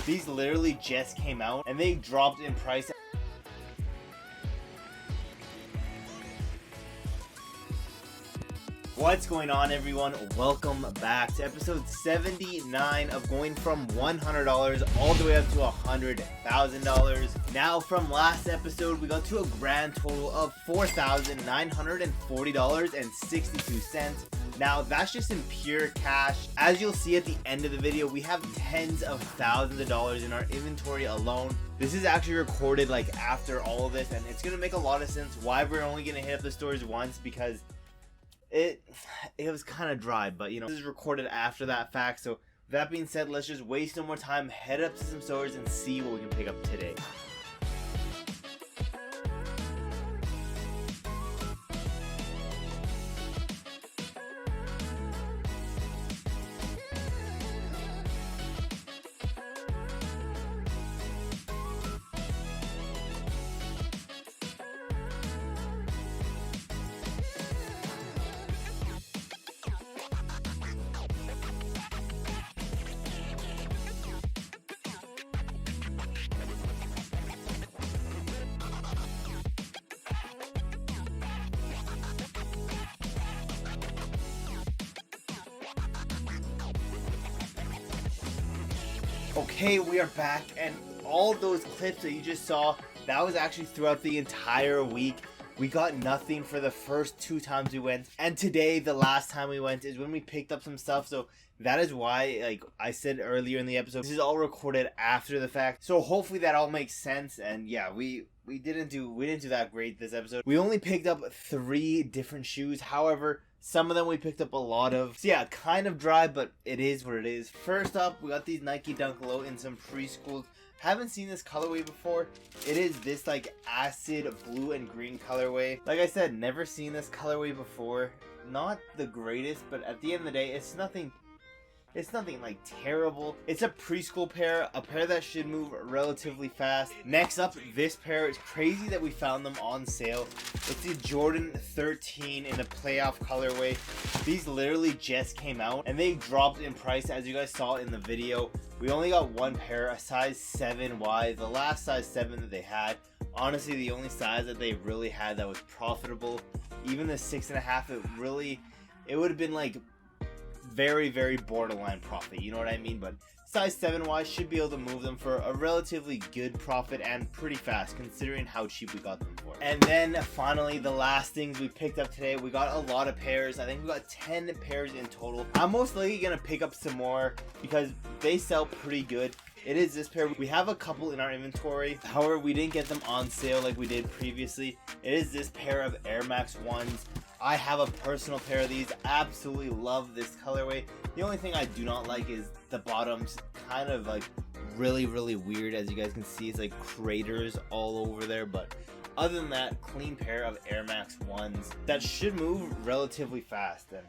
These literally just came out and they dropped in price. What's going on, everyone? Welcome back to episode 79 of going from $100 all the way up to $100,000. Now, from last episode, we got to a grand total of $4,940.62. Now, that's just in pure cash. As you'll see at the end of the video, we have tens of thousands of dollars in our inventory alone. This is actually recorded like after all of this, and it's gonna make a lot of sense why we're only gonna hit up the stores once, because it was kind of dry, but you know, this is recorded after that fact. So with that being said, let's just waste no more time, head up to some stores and see what we can pick up today. Okay, we are back, and all those clips that you just saw, that was actually throughout the entire week. We got nothing for the first 2 times we went, and today, the last time we went, is when we picked up some stuff. So that is why, like I said earlier in the episode, this is all recorded after the fact. So hopefully that all makes sense. And yeah, we didn't do that great this episode. We only picked up 3 different shoes. However, some of them we picked up a lot of. So yeah, kind of dry, but it is what it is. First up, we got these Nike Dunk Low in some preschools. Haven't seen this colorway before. It is this like acid blue and green colorway. Like I said, never seen this colorway before. Not the greatest, but at the end of the day, it's nothing like terrible. It's a preschool pair, a pair that should move relatively fast. Next up, this pair is crazy that we found them on sale. It's the Jordan 13 in the playoff colorway. These literally just came out and they dropped in price, as you guys saw in the video. We only got one pair, a size 7Y, the last size 7 that they had. Honestly, the only size that they really had that was profitable. Even the 6.5, it would have been like very, very borderline profit, you know what I mean? But size 7Y should be able to move them for a relatively good profit and pretty fast, considering how cheap we got them for. And then finally, the last things we picked up today, we got a lot of pairs. I think we got 10 pairs in total. I'm most likely gonna pick up some more because they sell pretty good. It is this pair. We have a couple in our inventory. However, we didn't get them on sale like we did previously. It is this pair of Air Max 1s. I have a personal pair of these. Absolutely love this colorway. The only thing I do not like is the bottoms, kind of like really weird. As you guys can see, it's like craters all over there. But other than that, clean pair of Air Max 1s that should move relatively fast. And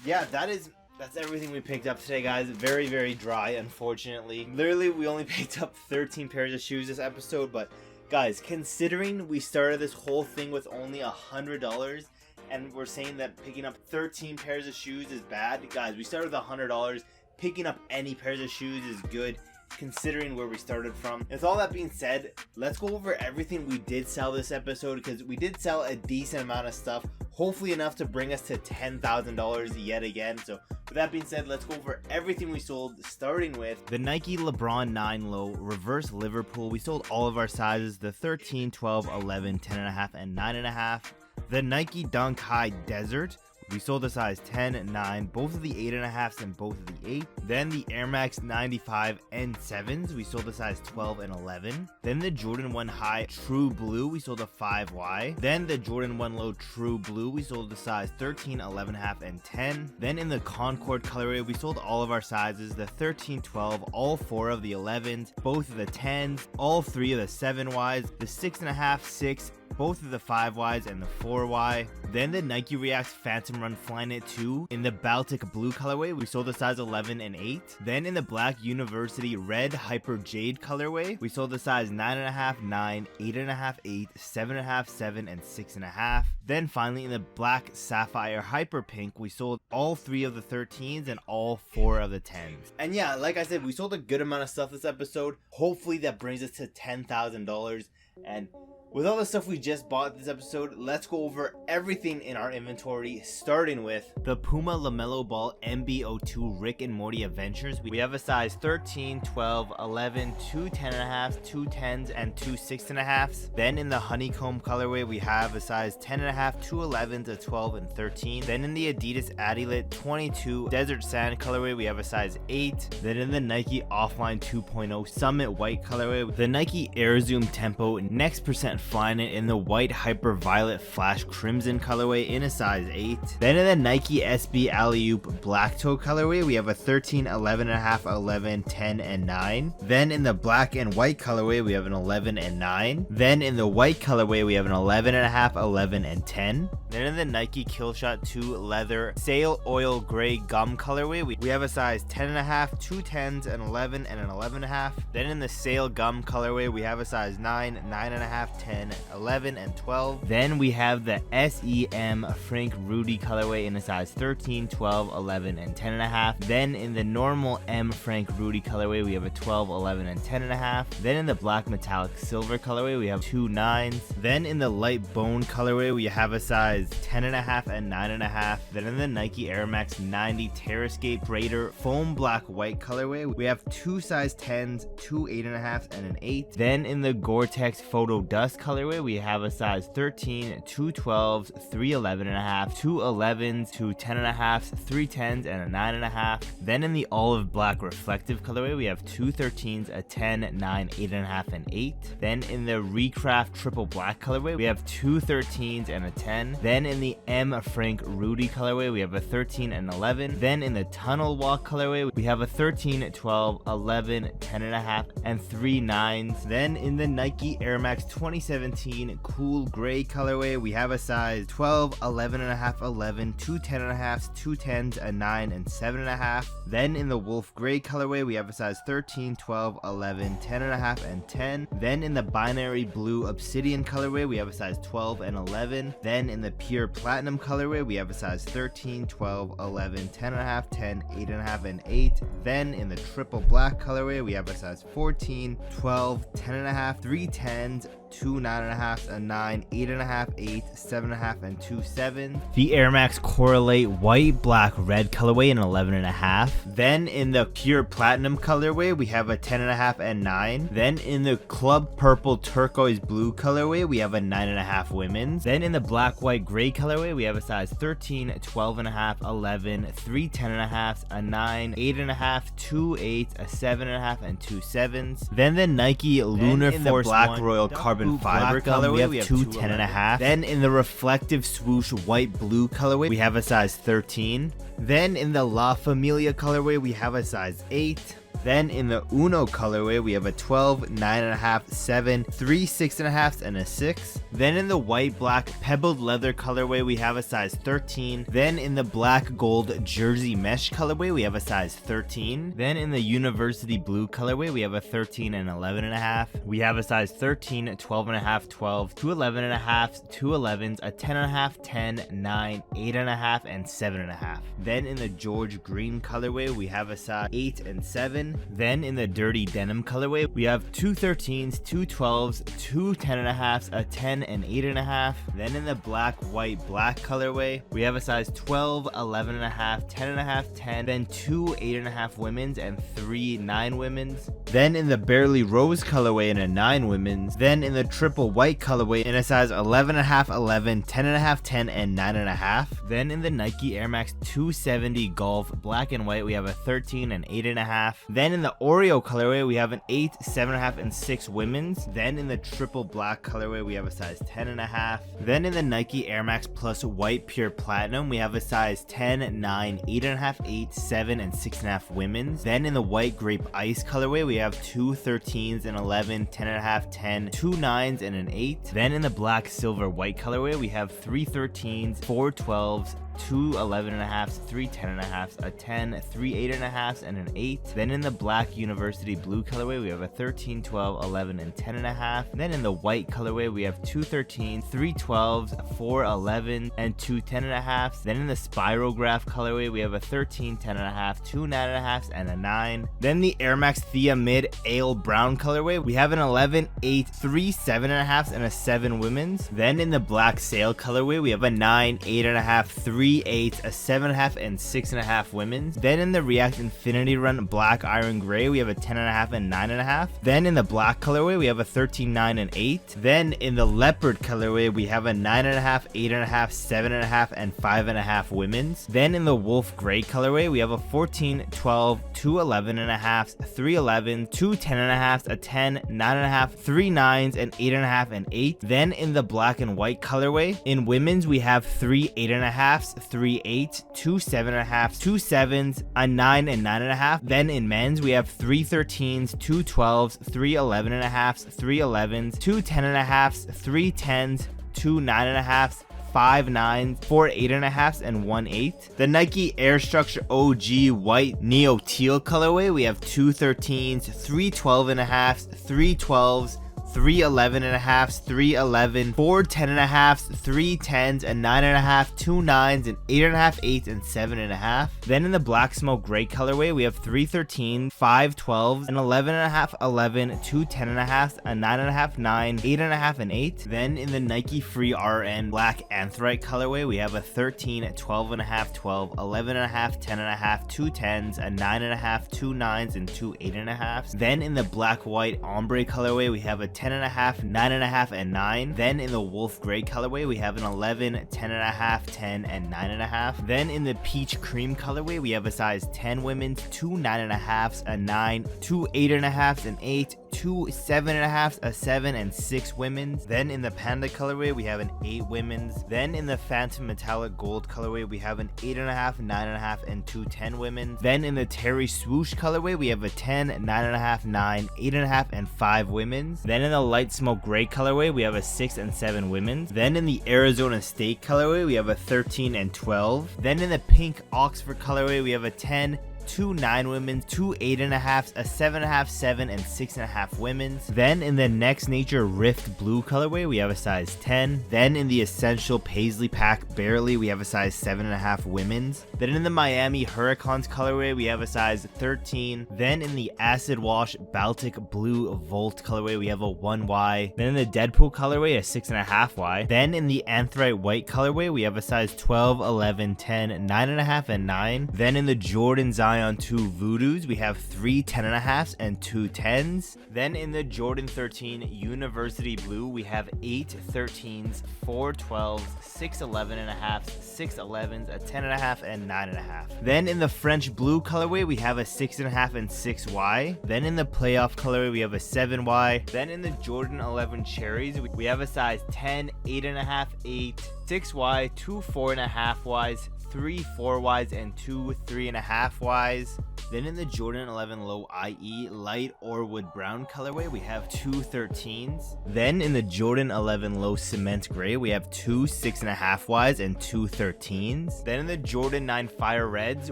yeah, that's everything we picked up today, guys. Very dry, unfortunately. Literally, we only picked up 13 pairs of shoes this episode, but guys, considering we started this whole thing with only $100 and we're saying that picking up 13 pairs of shoes is bad, guys, we started with $100. Picking up any pairs of shoes is good, considering where we started from. With all that being said, let's go over everything we did sell this episode, because we did sell a decent amount of stuff, hopefully enough to bring us to $10,000 yet again. So with that being said, let's go over everything we sold, starting with the Nike LeBron 9 Low Reverse Liverpool. We sold all of our sizes, the 13, 12, 11, 10.5, and 9.5. The Nike Dunk High Desert. We sold the size 10, 9, both of the 8.5s and both of the 8. Then the Air Max 95 N7s, we sold the size 12 and 11. Then the Jordan 1 High True Blue, we sold a 5Y. Then the Jordan 1 Low True Blue, we sold the size 13, 11.5, and 10. Then in the Concord colorway, we sold all of our sizes, the 13, 12, all 4 of the 11s, both of the 10s, all 3 of the 7Ys, the 6.5, 6, both of the 5Ys and the 4Y. Then the Nike Reacts Phantom Run Flyknit 2 in the Baltic blue colorway, we sold the size 11 and 8. Then in the Black University Red Hyper Jade colorway, we sold the size 9.5, 9, 8.5, 8, 7.5, 7, and 6.5. Then finally in the Black Sapphire Hyper Pink, we sold all 3 of the 13s and all 4 of the 10s. And yeah, like I said, we sold a good amount of stuff this episode. Hopefully that brings us to $10,000. And with all the stuff we just bought this episode, let's go over everything in our inventory, starting with the Puma LaMelo Ball MB02 Rick and Morty Adventures. We have a size 13, 12, 11, 2 10.5, 2 10s, and 2 6.5s. Then in the Honeycomb colorway, we have a size 10.5, 2 11s, a 12, and 13. Then in the Adidas Adilet 22 Desert Sand colorway, we have a size 8. Then in the Nike Offline 2.0 Summit White colorway, the Nike Air Zoom Tempo Next Percent Flyknit in the White Hyper Violet Flash Crimson colorway in a size 8. Then in the Nike SB Alley-Oop Black Toe colorway, we have a 13, 11.5, 11, 10, and 9. Then in the Black and White colorway, we have an 11 and 9. Then in the White colorway, we have an 11.5, 11, and 10. Then in the Nike Killshot 2 Leather Sail Oil Gray Gum colorway, we have a size 10.5, 2 10s, an 11, and an 11.5. Then in the Sail Gum colorway, we have a size 9, 9.5, 10, 11, and 12. Then we have the SEM Frank Rudy colorway in a size 13, 12, 11, and 10.5. Then in the normal M Frank Rudy colorway, we have a 12, 11, and 10.5. Then in the Black Metallic Silver colorway, we have 2 9s. Then in the Light Bone colorway, we have a size 10.5 and 9.5. Then in the Nike Air Max 90 Terrascape Raider Foam Black White colorway, we have 2 size 10s, 2 8.5s, and an 8. Then in the Gore-Tex Photo Dust colorway, we have a size 13, 2 12s, 3 11.5, 2 11s, 2 10.5s, 3 10s, and a 9.5. Then in the Olive Black Reflective colorway, we have 2 13s, a 10, 9, 8.5, and 8. Then in the Recraft Triple Black colorway, we have 2 13s and a 10. Then in the M Frank Rudy colorway, we have a 13 and 11. Then in the Tunnel Walk colorway, we have a 13, 12, 11, 10.5, and 3 9s. Then in the Nike Air Max 2017 Cool Gray colorway, we have a size 12, 11.5, 11, 2 10.5s, 2 10s, a 9, and 7.5. Then in the Wolf Gray colorway, we have a size 13, 12, 11, 10.5, and 10. Then in the Binary Blue Obsidian colorway, we have a size 12 and 11. Then in the Pure Platinum colorway, we have a size 13, 12, 11, 10.5, 10, 8.5, and 8. Then in the Triple Black colorway, we have a size 14, 12, 10.5, 3 10s, 2 9.5s, a 9, 8.5, 8, 7.5, and 2 7s. The Air Max Correlate White Black Red colorway in 11.5. Then in the Pure Platinum colorway, we have a 10.5 and 9. Then in the Club Purple Turquoise Blue colorway, we have a 9.5 women's. Then in the Black White Gray colorway, we have a size 13, 12.5, 11, 3 10.5s, a 9, 8.5, 2 8s, a 7.5, and 2 7s. Then the Nike Lunar Force Black Royal Carbon Fiber colorway, we have 2 10.5. Then in the Reflective Swoosh White Blue colorway, we have a size 13. Then in the La Familia colorway, we have a size 8. Then in the Uno colorway, we have a 12, 9.5, 7, 3 6.5s, and a 6. Then in the White Black Pebbled Leather colorway, we have a size 13. Then in the Black Gold Jersey Mesh colorway, we have a size 13. Then in the University Blue colorway, we have a 13 and 11.5. We have a size 13, 12.5, 12, 2 11.5s, 2 11s, a 10.5, 10, 9, 8.5, and 7.5. Then in the George Green colorway, we have a size 8 and 7. Then in the Dirty Denim colorway, we have 2 13s, 2 12s, 2 10.5s, a 10 and 8.5. Then in the Black White Black colorway, we have a size 12, 11.5, 10.5, 10. Then 2 8.5 women's and 3 9 women's. Then in the Barely Rose colorway in a 9 women's. Then in the Triple White colorway in a size 11.5, 11, 10.5, 10, and 9.5. Then in the Nike Air Max 270 Golf Black and White, we have a 13 and 8.5. Then Then in the Oreo colorway, we have an 8, 7.5, and 6 women's. Then in the triple black colorway, we have a size 10.5. Then in the Nike Air Max Plus white pure platinum, we have a size 10, 9, 8.5, 8, 7, and 6.5 women's. Then in the white grape ice colorway, we have 2 13s, an 11, 10.5, 10, 2 9s, and an 8. Then in the black silver white colorway, we have 3 13s, 4 12s, 2 11.5s, 3 10.5s, a 10, 3 8.5s, and an 8. Then in the black university blue colorway, we have a 13, 12, 11, and 10.5. Then in the white colorway, we have 2 13s, 3 12s, 4 11, and 2 10.5s. Then in the spirograph colorway, we have a 13, 10.5, 2 9.5s, and a 9. Then the Air Max Thea Mid Ale Brown colorway, we have an 11, 8, 3 7.5s, and a 7 women's. Then in the black sail colorway, we have a 9, 8.5, 3 8, a 7.5, and 6.5 women's. Then in the React Infinity Run Black Iron Gray, we have a 10.5 and 9.5. Then in the black colorway, we have a 13, 9, and 8. Then in the leopard colorway, we have a 9.5, 8.5, 7.5, and 5.5 women's. Then in the wolf gray colorway, we have a 14, 12, 2 11.5, 3 11, 2 10.5, a 10, 9.5, 3 9s, and 8.5, and 8. Then in the black and white colorway, in women's, we have 3 8.5, 3 8, 2 7.5, 2 7s, a 9, and 9.5. Then in men's, we have 3 13s, 2 12s, 3 11.5, 3 11s, 2 10.5, 3 10s, 2 9.5, 5 9s, 4 8.5s, and 1 8. The Nike Air Structure OG white neo teal colorway, we have 2 13s, 3 12.5s, 3 12s, 3 11.5s, 3 11, 4 10.5s, 3 10s, a 9.5, 2 9s, and 8.5, 8, and 7.5. Then in the black smoke gray colorway, we have 3 13, 5 12s, an 11.5, 11, 2 10.5s, a 9.5, 9, 8.5, and 8. Then in the Nike Free RN black anthrite colorway, we have a 13, 12.5, 12, 11.5, 10.5, 2 10s, a 9.5, 2 9s, and 2 8.5s. Then in the black white ombre colorway, we have a 10.5, 9.5, and 9. Then in the wolf gray colorway, we have an 11, 10.5, 10, and 9.5. Then in the peach cream colorway, we have a size 10 women's, 2 9.5s, a 9, 2 8.5s, an 8, 2 7.5s, a 7, and 6 women's. Then in the panda colorway, we have an 8 women's. Then in the phantom metallic gold colorway, we have an 8.5, 9.5, and 2 10 women's. Then in the terry swoosh colorway, we have a 10, 9.5, 9, 8.5, and 5 women's. Then in the light smoke gray colorway, we have a 6 and 7 women's. Then in the Arizona State colorway, we have a 13 and 12. Then in the pink Oxford colorway, we have a 10, 2 9 women's, 2 8.5s, a 7.5, 7, and 6.5 women's. Then in the Next Nature Rift blue colorway, we have a size 10. Then in the Essential Paisley Pack Barely, we have a size 7.5 women's. Then in the Miami Hurricanes colorway, we have a size 13. Then in the Acid Wash Baltic Blue Volt colorway, we have a 1Y. Then in the Deadpool colorway, a 6.5Y. Then in the Anthrite White colorway, we have a size 12, 11, 10, 9.5, and 9. Then in the Jordan Zion 2 Voodoos, we have 3 10.5s and 2 10s. Then in the Jordan 13 University Blue, we have 8 13s, 4 12s, 6 11.5s, 6 11s, a 10.5, and 9.5. Then in the French Blue colorway, we have a 6.5 and 6Y. Then in the Playoff colorway, we have a 7Y. Then in the Jordan 11 Cherries, we have a size 10, 8.5, 8, 6Y, 2 4.5Ys, 3 4Ys, and 2 3.5Ys. Then in the Jordan 11 Low IE Light Orwood Brown colorway, we have 2 13s. Then in the Jordan 11 Low Cement Gray, we have 2 6.5Ys and 2 13s. Then in the Jordan 9 Fire Reds,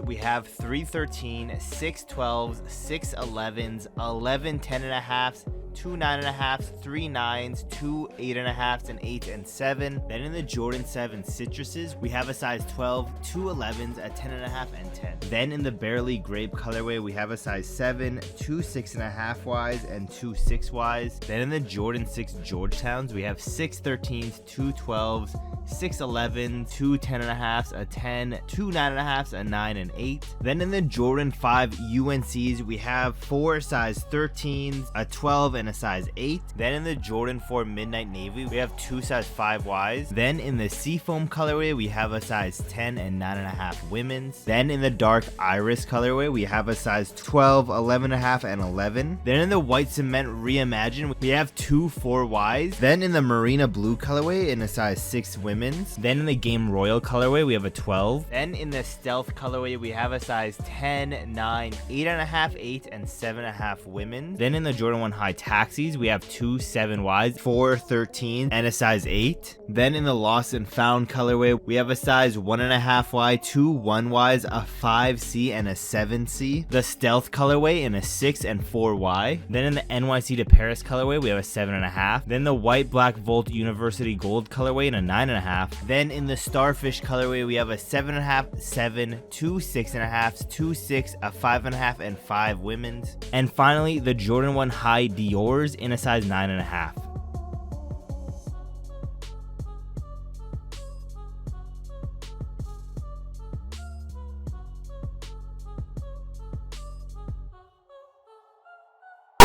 we have 3 13, 6 12s, 6 11s, 11 10.5s, 2 9.5s, 3 9s, 2 8.5s, and 8 and 7. Then in the Jordan 7 Citruses, we have a size 12, 2 11s, a 10.5, and 10. Then in the Barely Grape colorway, we have a size 7, 2 6.5Ys, and 2 6Ys. Then in the Jordan 6 Georgetowns, we have 6 13s, 2 12s, 6 11, 2 10.5s, a 10, 2 9.5s, a 9, and 8. Then in the Jordan 5 UNCs, we have 4 size 13s, a 12 and and a size 8. Then in the Jordan 4 Midnight Navy, we have 2 size 5Ys. Then in the Seafoam colorway, we have a size 10 and 9.5 women's. Then in the Dark Iris colorway, we have a size 12, 11.5, and 11. Then in the White Cement Reimagined, we have 2 4Ys. Then in the Marina Blue colorway, in a size 6 women's. Then in the Game Royal colorway, we have a 12. Then in the Stealth colorway, we have a size 10, 9, 8.5, 8, and 7.5 women's. Then in the Jordan 1 High Taxis, we have 2 7Ys, 4, 13, and a size 8. Then in the Lost and Found colorway, we have a size 1.5Y, 2 1Ys, a 5C, and a 7C. The Stealth colorway in a 6 and 4Y. Then in the NYC to Paris colorway, we have a 7.5. Then the White Black Volt University Gold colorway in a 9.5. Then in the Starfish colorway, we have a 7.5, 7, 2 6.5s, 2 6, a 5.5, and 5 women's. And finally, the Jordan 1 High Dior's in a size 9.5.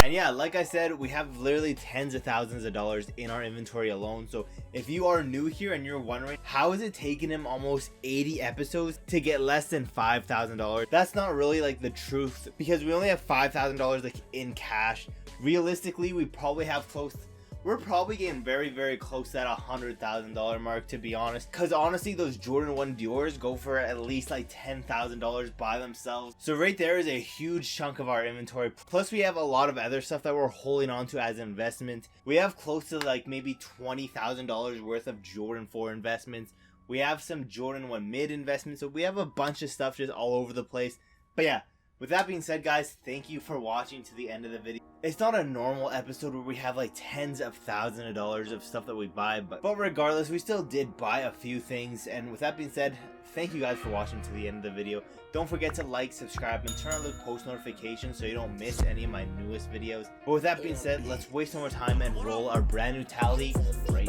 And yeah, like I said, we have literally tens of thousands of dollars in our inventory alone. So if you are new here and you're wondering how is it taking him almost 80 episodes to get less than $5,000, that's not really like the truth, because we only have $5,000 like in cash. Realistically, we probably have we're probably getting very, very close to that $100,000 mark, to be honest. Because honestly, those Jordan 1 Dior's go for at least like $10,000 by themselves. So right there is a huge chunk of our inventory. Plus, we have a lot of other stuff that we're holding on to as investment. We have close to like maybe $20,000 worth of Jordan 4 investments. We have some Jordan 1 mid investments. So we have a bunch of stuff just all over the place. But yeah, with that being said, guys, thank you for watching to the end of the video. It's not a normal episode where we have like tens of thousands of dollars of stuff that we buy, but regardless, we still did buy a few things. And with that being said, thank you guys for watching to the end of the video. Don't forget to like, subscribe, and turn on the post notifications so you don't miss any of my newest videos. But with that being said, let's waste no more time and roll our brand new tally right